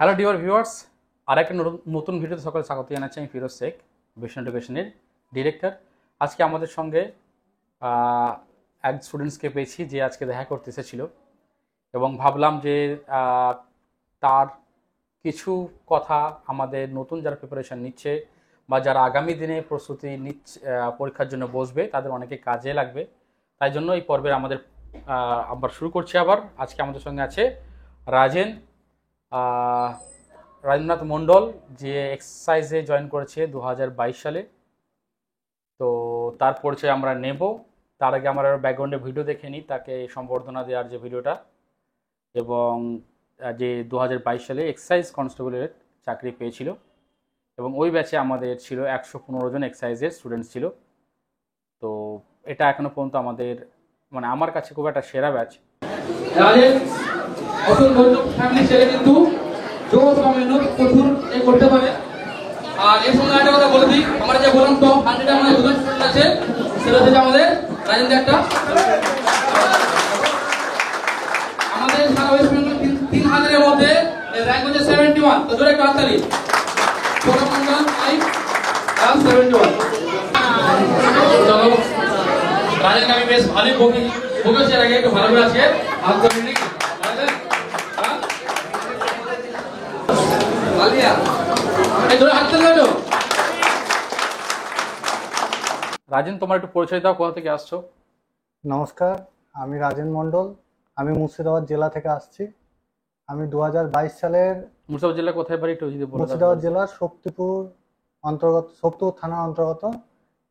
Hello dear viewers, আর একটা নতুন ভিডিওতে সকলে স্বাগত জানাচ্ছি। আমি ফিরোজ শেখ, ভিশন এডুকেশনের ডিরেক্টর। আজকে আমাদের সঙ্গে এক স্টুডেন্টসকে পেয়েছি যে আজকে দেখা করতে এসেছিল এবং ভাবলাম যে তার কিছু কথা আমাদের নতুন যারা প্রিপারেশন নিচ্ছে বা যারা আগামী দিনে প্রস্তুতি নিচ্ছে পরীক্ষার জন্য বসবে তাদের অনেকে কাজে লাগবে। তাই জন্য এই পর্বের আমাদের আবার শুরু করছি। আজকে আমাদের সঙ্গে আছে রাজেন রাজেন্দ্রনাথ মণ্ডল, যে এক্সারসাইজে জয়েন করেছে 2022 সালে। তো তার পরিচয় আমরা নেব। তার আগে আমরা ব্যাকগ্রাউন্ডে ভিডিও দেখে নিই, তাকে সম্বর্ধনা দেওয়ার যে ভিডিওটা, এবং যে 2022 সালে এক্সাইজ কনস্টেবলের চাকরি পেয়েছিল এবং ওই ব্যাচে আমাদের ছিল 115 জন এক্সাইজের স্টুডেন্টস ছিল। তো এটা এখনো পর্যন্ত আমাদের আমার কাছে খুব একটা সেরা ব্যাচ। রাজেন অসংখ্য ফ্যামিলি ছেলে কিন্তু জোর বা মেহনত প্রচুর করতে পারে। আর এর সঙ্গে একটা কথা বলে দিই, আমরা যে বললাম টপ 100 আমাদের দুজন স্টুডেন্ট আছে, সেটা হচ্ছে আমাদের রাজেন্দ্র একটা। আমাদের সারা ওয়েস্ট বেঙ্গল 3000 এর মধ্যে র্যাঙ্ক হচ্ছে 71। তো জোরে একটা হাততালি। সৌরভ মন্ডল 71। চলো রাজেনকে আমি বেশ ভালোই বকেছি, আগে একটু ভালো করে আছে হাত ধরে নাকি রাজেন, তোমার একটু পরিচয় দাও, কোথা থেকে আসছো? নমস্কার, আমি রাজেন মণ্ডল। আমি মুর্শিদাবাদ জেলা থেকে আসছি। আমি 2022 সালের মুর্শিদাবাদ জেলা কোথায় বাড়ি একটু যদি বলো। মুর্শিদাবাদ জেলার শক্তিপুর অন্তর্গত, শক্তিপুর থানার অন্তর্গত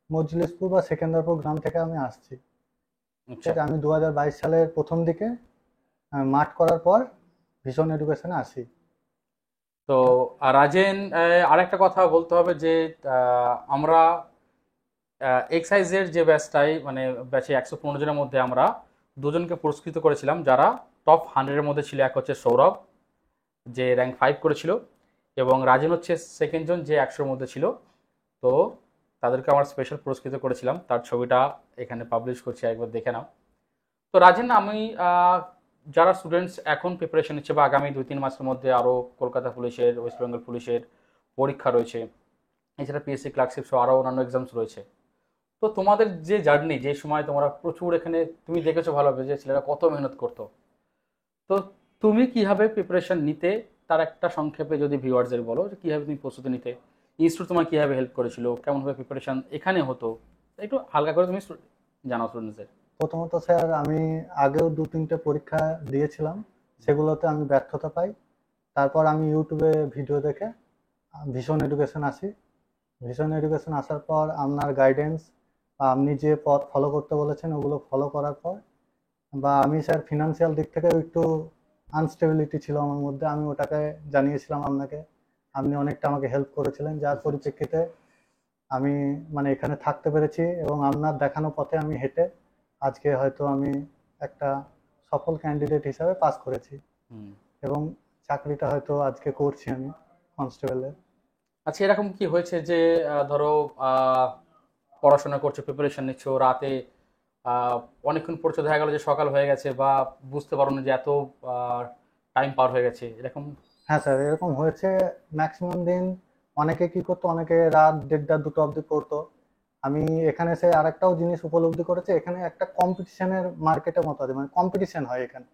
মজলিসপুর বা সেকেন্দারপুর গ্রাম থেকে আমি আসছি। আমি 2022 সালের প্রথম দিকে মাঠ করার পর ভিশন এডুকেশনে আসি। তো রাজেন, আরেকটা কথা বলতে হবে যে আমরা এক্সাইজের যে ব্যাচটাই ব্যাচে 115 জনের মধ্যে আমরা দুজনকে পুরস্কৃত করেছিলাম যারা টপ 100-এর মধ্যে ছিল। এক হচ্ছে সৌরভ, যে র্যাঙ্ক 5 করেছিল, এবং রাজেন হচ্ছে সেকেন্ড জন, যে 100-এর মধ্যে ছিল। তো তাদেরকে আমরা স্পেশাল পুরস্কৃত করেছিলাম। তার ছবিটা এখানে পাবলিশ করছি, একবার দেখে নাও। তো রাজেন, আমি যারা স্টুডেন্টস এখন প্রিপারেশন নিচ্ছে বা আগামী 2-3 মাসের মধ্যে আরও কলকাতা পুলিশের, ওয়েস্ট বেঙ্গল পুলিশের পরীক্ষা রয়েছে, এছাড়া পিএসসি ক্লার্কশিপ সহ আরও অন্যান্য এক্সামস রয়েছে। তো তোমাদের যে জার্নি, যে সময় তোমরা প্রচুর এখানে তুমি দেখেছো ভালোভাবে যে ছেলেরা কত মেহনত করতো, তো তুমি কিভাবে প্রিপারেশন নিতে তার একটা সংক্ষেপে যদি ভিউয়ার্সদের বলো যে কীভাবে তুমি প্রস্তুতি নিতে, ইনস্টিটিউট তোমার কীভাবে হেল্প করেছিল, কেমনভাবে প্রিপারেশন এখানে হতো, একটু হালকা করে তুমি জানাও স্টুডেন্টসদের। প্রথমত স্যার, আমি আগেও 2-3টে পরীক্ষা দিয়েছিলাম, সেগুলোতে আমি ব্যর্থতা পাই। তারপর আমি ইউটিউবে ভিডিও দেখে ভিশন এডুকেশন আসি। ভিশন এডুকেশন আসার পর আপনার গাইডেন্স বা আপনি যে পথ ফলো করতে বলেছেন ওগুলো ফলো করার পর, বা আমি স্যার ফিনান্সিয়াল দিক থেকে একটু আনস্টেবিলিটি ছিল আমার মধ্যে, আমি ওটাকে জানিয়েছিলাম আপনাকে। আপনি অনেকটা আমাকে হেল্প করেছিলেন, যার পরিপ্রেক্ষিতে আমি এখানে থাকতে পেরেছি এবং আপনার দেখানো পথে আমি হেঁটে আজকে হয়তো আমি একটা সফল ক্যান্ডিডেট হিসাবে পাস করেছি এবং চাকরিটা হয়তো আজকে করছি আমি কনস্টেবলের। আচ্ছা, এরকম কি হয়েছে যে ধরো পড়াশোনা করছো, প্রিপারেশন নিচ্ছ, রাতে অনেকক্ষণ পড়ছো, দেখা গেল যে সকাল হয়ে গেছে বা বুঝতে পারো না যে এত টাইম পার হয়ে গেছে, এরকম? হ্যাঁ স্যার, এরকম হয়েছে ম্যাক্সিমাম দিন। অনেকে কি করতো, অনেকে রাত 1:30-2টো অবধি পড়তো। আমি এখানে এসে আরেকটাও জিনিস উপলব্ধি করেছি, এখানে একটা কম্পিটিশনের মার্কেটের মতো আছে, কম্পিটিশন হয় এখানে,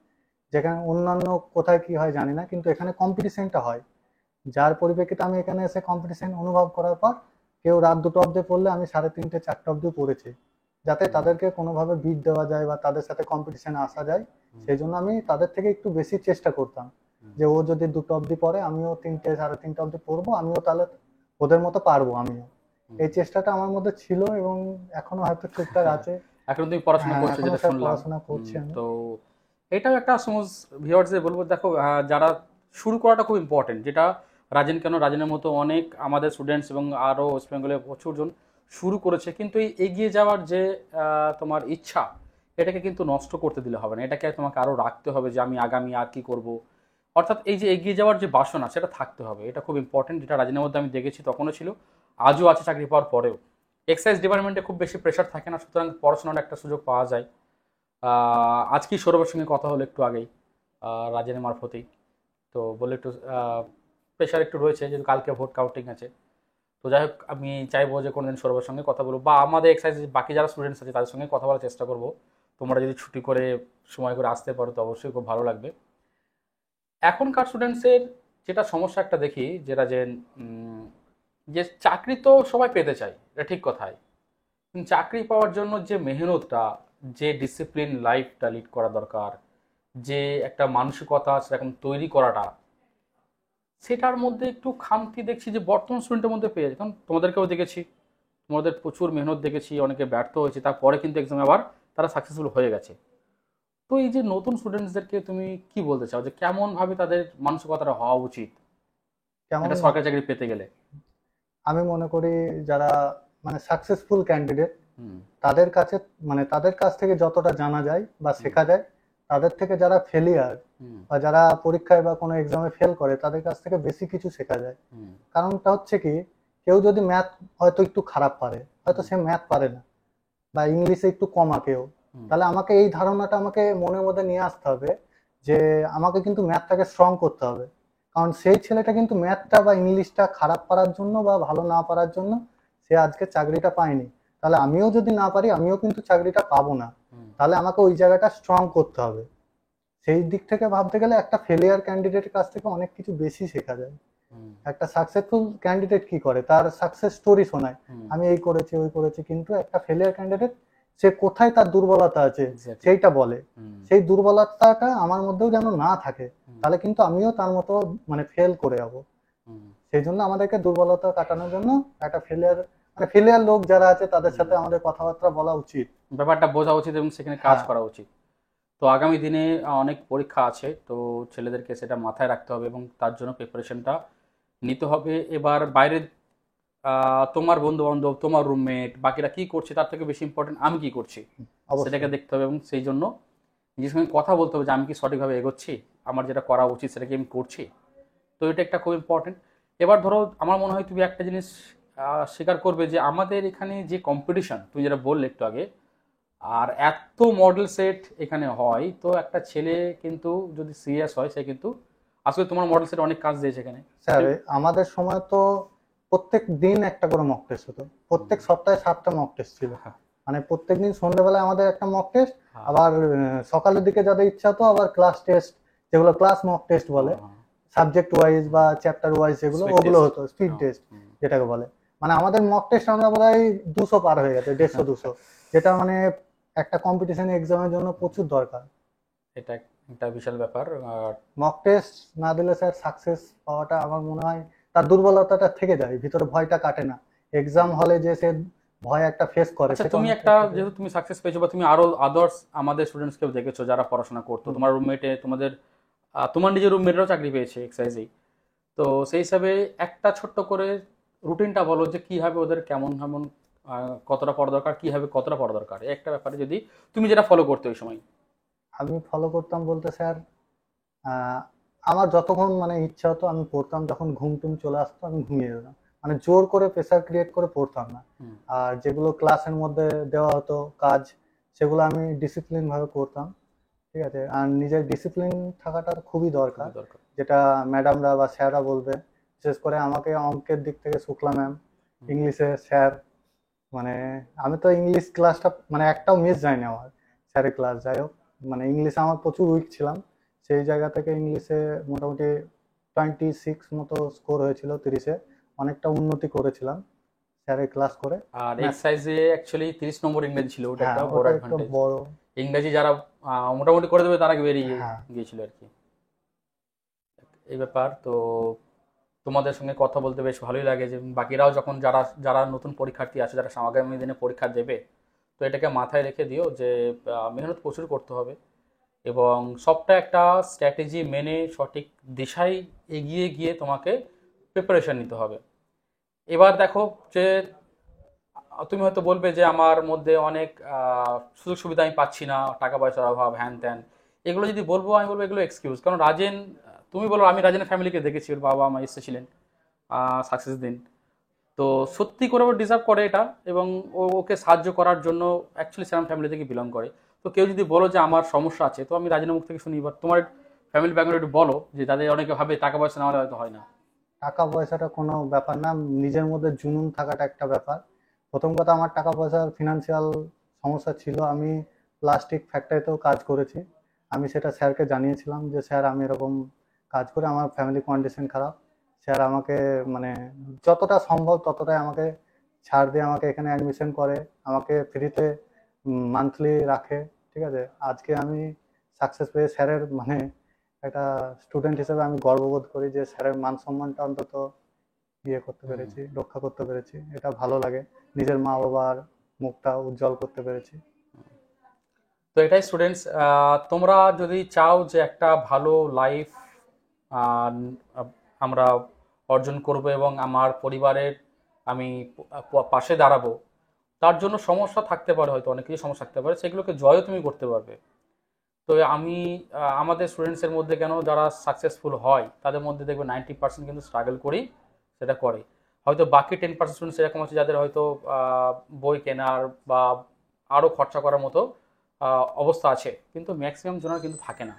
যেখানে অন্যান্য কোথায় কি হয় জানি না, কিন্তু এখানে কম্পিটিশনটা হয়। যার পরিপ্রেক্ষিতে আমি এখানে এসে কম্পিটিশন অনুভব করার পর কেউ রাত 2টো অবধি পড়লে আমি 3:30-4টা অবধি পড়েছি, যাতে তাদেরকে কোনোভাবে বিট দেওয়া যায় বা তাদের সাথে কম্পিটিশনে আসা যায়। সেই জন্য আমি তাদের থেকে একটু বেশি চেষ্টা করতাম যে ও যদি 2টো অবধি পড়ে আমিও 3টে-3:30 অবধি পড়বো, আমিও তাহলে ওদের মতো পারবো। আমিও এই চেষ্টাটা আমার মধ্যে ছিল এবং এখনো হয়তো টুকটাক আছে। এখন তুমি পড়াশোনা করছো যেটা শুনলাম। পড়াশোনা করছি আমি। তো এটাও একটা সমজ ভিউয়ার্সদের বলবো, দেখো যারা শুরু করাটা খুব ইম্পর্টেন্ট, যেটা রাজেন কেন, রাজেনের মতো অনেক আমাদের স্টুডেন্টস এবং আরও ওয়েস্ট বেঙ্গলে প্রচুর জন শুরু করেছে, কিন্তু এই এগিয়ে যাওয়ার যে তোমার ইচ্ছা, এটাকে কিন্তু নষ্ট করতে দিলে হবে না। এটাকে তোমাকে আরও রাখতে হবে যে আমি আগামী আর কি করব, অর্থাৎ এই যে এগিয়ে যাওয়ার যে বাসনা সেটা থাকতে হবে। এটা খুব ইম্পর্টেন্ট, যেটা রাজেনের মধ্যে আমি দেখেছি, তখনও ছিল, আজও আছে, চাকরি পাওয়ার পরেও। এক্সাইজ ডিপার্টমেন্টে খুব বেশি প্রেশার থাকে না, সুতরাং পড়াশোনার একটা সুযোগ পাওয়া যায়। আজকেই সৌরভের সঙ্গে কথা হলো একটু আগেই রাজেনের মারফতেই, তো বলে একটু প্রেশার একটু রয়েছে, যেহেতু কালকে ভোট কাউন্টিং আছে। তো যাই হোক, আমি চাইবো যে কোনোদিন সৌরভের সঙ্গে কথা বলবো, বা আমাদের এক্সাইজ বাকি যারা স্টুডেন্টস আছে তাদের সঙ্গে কথা বলার চেষ্টা করবো। তোমরা যদি ছুটি করে সময় করে আসতে পারো তো অবশ্যই খুব ভালো লাগবে। এখনকার স্টুডেন্টসের যেটা সমস্যা একটা দেখি, যেটা যে চাকরি তো সবাই পেতে চায়, এটা ঠিক কথাই, কিন্তু চাকরি পাওয়ার জন্য যে মেহনতটা, যে ডিসিপ্লিন লাইফটা লিড করা দরকার, যে একটা মানসিকতা সেরকম তৈরি করাটা, সেটার মধ্যে একটু খামতি দেখছি যে বর্তমান স্টুডেন্টের মধ্যে পেয়ে যায়। কারণ তোমাদেরকেও দেখেছি, তোমাদের প্রচুর মেহনত দেখেছি, অনেকে ব্যর্থ হয়েছে, তারপরে কিন্তু এক্সামে আবার তারা সাকসেসফুল হয়ে গেছে। তো এই যে নতুন স্টুডেন্টসদেরকে তুমি কি বলতে চাও, যে কেমন ভাবে তাদের মানসিকতাটা হওয়া উচিত কেমন একটা সরকারি চাকরি পেতে গেলে? আমি মনে করি যারা মানে সাকসেসফুল ক্যান্ডিডেট, হুম। তাদের কাছে মানে তাদের কাছ থেকে যতটা জানা যায় বা শেখা যায়, তাদের থেকে যারা ফেলিয়ার হুম। বা যারা পরীক্ষায় বা কোনো এক্সামে ফেল করে তাদের কাছ থেকে বেশি কিছু শেখা যায়। হুম। কারণটা হচ্ছে কি, কেউ যদি ম্যাথ হয়তো একটু খারাপ পারে, হয়তো সে ম্যাথ পারে না, বা ইংলিশে একটু কম আঁকেও, তাহলে আমাকে এই ধারণাটা আমাকে মনের মধ্যে নিয়ে আসতে হবে যে আমাকে কিন্তু ম্যাথটাকে স্ট্রং করতে হবে। কারণ সেই ছেলেটা কিন্তু ম্যাথটা বা ইংলিশটা খারাপ পারার জন্য বা ভালো না পারার জন্য সে আজকে চাকরিটা পায়নি। তাহলে আমিও যদি না পারি, আমিও কিন্তু চাকরিটা পাবো না। তাহলে আমাকে ওই জায়গাটা স্ট্রং করতে হবে। সেই দিক থেকে ভাবতে গেলে একটা ফেলিয়ার ক্যান্ডিডেটের কাছ থেকে অনেক কিছু বেশি শেখা যায়। একটা সাকসেসফুল ক্যান্ডিডেট কি করে, তার সাকসেস স্টোরি শোনায়, আমি এই করেছি ওই করেছি, কিন্তু একটা ফেলিয়ার ক্যান্ডিডেট সে কোথায় তার দুর্বলতা আছে সেইটা বলে। সেই দুর্বলতাটা আমার মধ্যেও যেন না থাকে, তাহলে কিন্তু আমিও তার মতো মানে ফেল করে যাবো। সেই জন্য আমাদেরকে দুর্বলতা কাটানোর জন্য একটা ফেলিয়ার লোক যারা আছে তাদের সাথে আমাদের কথাবার্তা বলা উচিত, ব্যাপারটা বোঝা উচিত এবং সেখানে কাজ করা উচিত। তো আগামী দিনে অনেক পরীক্ষা আছে, তো ছেলেদেরকে সেটা মাথায় রাখতে হবে এবং তার জন্য প্রিপারেশনটা নিতে হবে। এবার বাইরে তোমার বন্ধু বান্ধব, তোমার রুমমেট, বাকিরা কি করছে তার থেকে বেশি ইম্পর্টেন্ট আমি কি করছি সেটাকে দেখতে হবে, এবং সেই জন্য নিজের সঙ্গে কথা বলতে হবে যে আমি কি সঠিকভাবে এগোচ্ছি, আমার যেটা করা উচিত সেটা কি আমি করছি। তো এটা একটা খুব ইম্পর্টেন্ট। এবার ধরো আমার মনে হয় তুমি একটা জিনিস স্বীকার করবে যে আমাদের এখানে যে কম্পিটিশন তুমি যেটা বললে একটু আগে, আর এত মডেল সেট এখানে হয়, তো একটা ছেলে কিন্তু যদি সিরিয়াস হয় সে কিন্তু আসলে তোমার মডেল সেট অনেক কাজ দিয়েছে এখানে। স্যার আমাদের সময় তো প্রত্যেক দিন একটা করে মক টেস্ট হতো, প্রত্যেক সপ্তাহে 7টা মক টেস্ট ছিল। মানে প্রত্যেক দিন সন্ধ্যেবেলায় আমাদের একটা মক টেস্ট, আবার সকালের দিকে যাদের ইচ্ছা হতো আবার ক্লাস টেস্ট, যেগুলো ক্লাস মক টেস্ট বলে, সাবজেক্ট ওয়াইজ বা চ্যাপ্টার ওয়াইজ যেগুলো, ওগুলো হতো স্পিড টেস্ট যেটাকে বলে। মানে আমাদের মক টেস্ট আমরা বোধহয় 200 পার হয়ে গেছে, 150-200, যেটা মানে একটা কম্পিটিশন এক্সামের জন্য প্রচুর দরকার। এটা একটা বিশাল ব্যাপার। আর মক টেস্ট না দিলে স্যার সাকসেস পাওয়াটা আমার মনে হয় তার দুর্বলতাটা থেকে যায়, ভিতরে ভয়টা কাটে না। এক্সাম হলে যে সে ভয় একটা ফেস করে। আচ্ছা, তুমি একটা যেহেতু তুমি সাকসেস পেয়েছো বা তুমি আরো আদার্স আমাদের স্টুডেন্টসকেও দেখেছো যারা পড়াশোনা করতো, তোমার রুমমেটে তোমার নিজের রুমমেটরাও চাকরি পেয়েছে এক্সাইজেই, তো সেই হিসাবে একটা ছোট্ট করে রুটিনটা বলো যে কিভাবে ওদের কেমন কেমন কতটা পড়া দরকার, কিভাবে কতটা পড়া দরকার, এই একটা ব্যাপারে যদি তুমি যেটা ফলো করতে ওই সময়। আমি ফলো করতাম বলতে স্যার, আমার যতক্ষণ মানে ইচ্ছা হতো আমি পড়তাম, যখন ঘুম টুম চলে আসতো আমি ঘুমিয়ে যেতাম, মানে জোর করে প্রেসার ক্রিয়েট করে পড়তাম না। আর যেগুলো ক্লাসের মধ্যে দেওয়া হতো কাজ, সেগুলো আমি ডিসিপ্লিন ভাবে করতাম, ঠিক আছে। আর নিজের ডিসিপ্লিন থাকাটা খুবই দরকার, যেটা ম্যাডামরা বা স্যাররা বলবে। বিশেষ করে আমাকে অঙ্কের দিক থেকে শুক্লা ম্যাম, ইংলিশে স্যার, মানে আমি তো ইংলিশ ক্লাসটা মানে একটাও মিস যায়নি আমার স্যারের ক্লাস। যাই হোক, মানে ইংলিশে আমার প্রচুর উইক ছিলাম, সেই জায়গা থেকে ইংলিশে মোটামুটি 26 মতো স্কোর হয়েছিল 30-এ, অনেকটা উন্নতি করেছিলাম স্যারের ক্লাস করে। আর এক্সাইজে অ্যাকচুয়ালি 30 নম্বর ইংরেজি ছিল, ওটা একটা বড় একটা অ্যাডভান্টেজ। বড় ইংরেজি যারা মোটামুটি করে দেবে তারা বেরিয়ে গিয়েছিল আর কি, এই ব্যাপার। তো তোমাদের সঙ্গে কথা বলতে বেশ ভালোই লাগে, যে বাকিরাও যখন যারা যারা নতুন পরীক্ষার্থী আছে, যারা আগামী দিনে পরীক্ষা দেবে, তো এটাকে মাথায় রেখে দিও যে মেহনত প্রচুর করতে হবে এবং সবটা একটা স্ট্র্যাটেজি মেনে সঠিক দিশায় এগিয়ে গিয়ে তোমাকে প্রিপারেশন নিতে হবে। এবার দেখো যে তুমি হয়তো বলবে যে আমার মধ্যে অনেক সুযোগ সুবিধা আমি পাচ্ছি না, টাকা পয়সার অভাব, হ্যান ত্যান, এগুলো যদি বলবো আমি বলবো এগুলো এক্সকিউজ। কারণ রাজেন, তুমি বলো, আমি রাজেনের ফ্যামিলিকে দেখেছি, ওর বাবা মা এসেছিলেন সাকসেস দিন, তো সত্যি করে ও ডিজার্ভ করে এটা, এবং ওকে সাহায্য করার জন্য অ্যাকচুয়ালি সেরকম ফ্যামিলি থেকে বিলং করে। তো কেউ যদি বলো যে আমার সমস্যা আছে, তো আমি রাজেনের মুখ থেকে শুনি। এবার তোমার ফ্যামিলি ব্যাকগ্রাউন্ড একটু বলো, যে তাদের অনেকে ভাবে টাকা পয়সা না হলে হয়তো হয় না। টাকা পয়সাটা কোনো ব্যাপার না, নিজের মধ্যে জুনুন থাকাটা একটা ব্যাপার। প্রথম কথা, আমার টাকা পয়সার ফিনান্সিয়াল সমস্যা ছিল। আমি প্লাস্টিক ফ্যাক্টরিতেও কাজ করেছি। আমি সেটা স্যারকে জানিয়েছিলাম যে স্যার আমি এরকম কাজ করে, আমার ফ্যামিলি কন্ডিশন খারাপ। স্যার আমাকে মানে যতটা সম্ভব ততটাই আমাকে ছাড় দিয়ে আমাকে এখানে অ্যাডমিশন করে, আমাকে ফ্রিতে মান্থলি রাখে। ঠিক আছে, আজকে আমি সাকসেস পেয়ে স্যারের মানে একটা স্টুডেন্ট হিসেবে আমি গর্ববোধ করি যে স্যারের মান সম্মানটা অন্তত ইয়ে করতে পেরেছি, রক্ষা করতে পেরেছি। এটা ভালো লাগে, নিজের মা বাবার মুখটা উজ্জ্বল করতে পেরেছি। তো এটাই স্টুডেন্টস, তোমরা যদি চাও যে একটা ভালো লাইফ আমরা অর্জন করব এবং আমার পরিবারের আমি পাশে দাঁড়াবো, তার জন্য সমস্যা থাকতে পারে, হয়তো অনেক কিছু সমস্যা থাকতে পারে, সেগুলোকে জয়ও তুমি করতে পারবে। তো আমি আমাদের স্টুডেন্টসের মধ্যে কেন যারা সাকসেসফুল হয় তাদের মধ্যে দেখবে 90% কিন্তু স্ট্রাগল করেই সেটা করে। হয়তো বাকি 10% স্টুডেন্টস এরকম আছে যাদের হয়তো বই কেনার বা আরও খরচা করার মতো অবস্থা আছে, কিন্তু ম্যাক্সিমাম জনের কিন্তু থাকে না।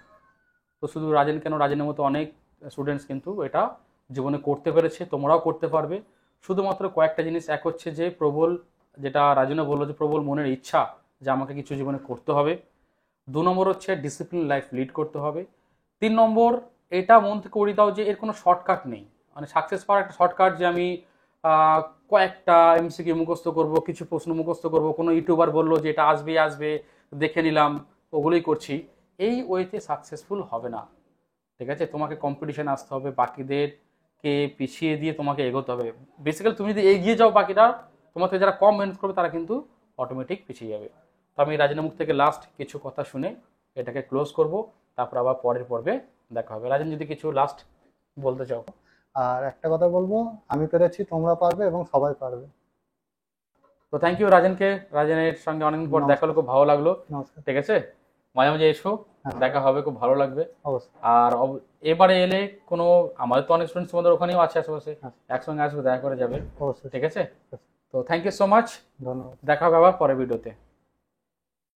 তো শুধু রাজেন কেন, রাজেনের মতো অনেক স্টুডেন্টস কিন্তু এটা জীবনে করতে পেরেছে, তোমরাও করতে পারবে। শুধুমাত্র কয়েকটা জিনিস, এক হচ্ছে যে প্রবল, যেটা রাজেনও বললো, যে প্রবল মনের ইচ্ছা যে আমাকে কিছু জীবনে করতে হবে। 2 নম্বর হচ্ছে ডিসিপ্লিন লাইফ লিড করতে হবে। 3 নম্বর, এটা মন থেকে উড়িয়ে দাও যে এর কোনো শর্টকাট নেই, মানে সাকসেস পাওয়ার একটা শর্টকাট যে আমি কয়েকটা এমসিকিউ মুখস্থ করব, কিছু প্রশ্ন মুখস্থ করব, কোনো ইউটিউবার বললো যে এটা আসবে আসবে দেখে নিলাম, ওগুলোই করছি, এই ওয়েতে সাকসেসফুল হবে না। ঠিক আছে, তোমাকে কম্পিটিশন আসতে হবে, বাকিদেরকে পিছিয়ে দিয়ে তোমাকে এগোতে হবে। বেসিক্যালি তুমি যদি এগিয়ে যাও, বাকিরা তোমার থেকে যারা কম মেহনত করবে তারা কিন্তু অটোমেটিক পিছিয়ে যাবে। তো আমি রাজনের মুখ থেকে লাস্ট কিছু কথা শুনে এটাকে ক্লোজ করব, তারপর আবার পরের পর্বে দেখা হবে। রাজন, যদি কিছু লাস্ট বলতে চাও। আর একটা কথা বলবো, আমি পেরেছি, তোমরা পারবে এবং সবাই পারবে। তো থ্যাংক ইউ রাজনকে, রাজনের সঙ্গে অনেকদিন পর দেখা হলো, খুব ভালো লাগলো। নমস্কার। ঠিক আছে, মাঝে মাঝে এসো, দেখা হবে, খুব ভালো লাগবে। অবশ্যই। আর এবারে এলে কোনো, আমাদের তো অনেক স্টুডেন্টস তোমাদের ওখানেও আছে আশেপাশে, একসঙ্গে আসবে, দেখা করে যাবে। অবশ্যই। ঠিক আছে, তো থ্যাংক ইউ সো মাচ, ধন্যবাদ। দেখা হবে আবার পরের ভিডিওতে।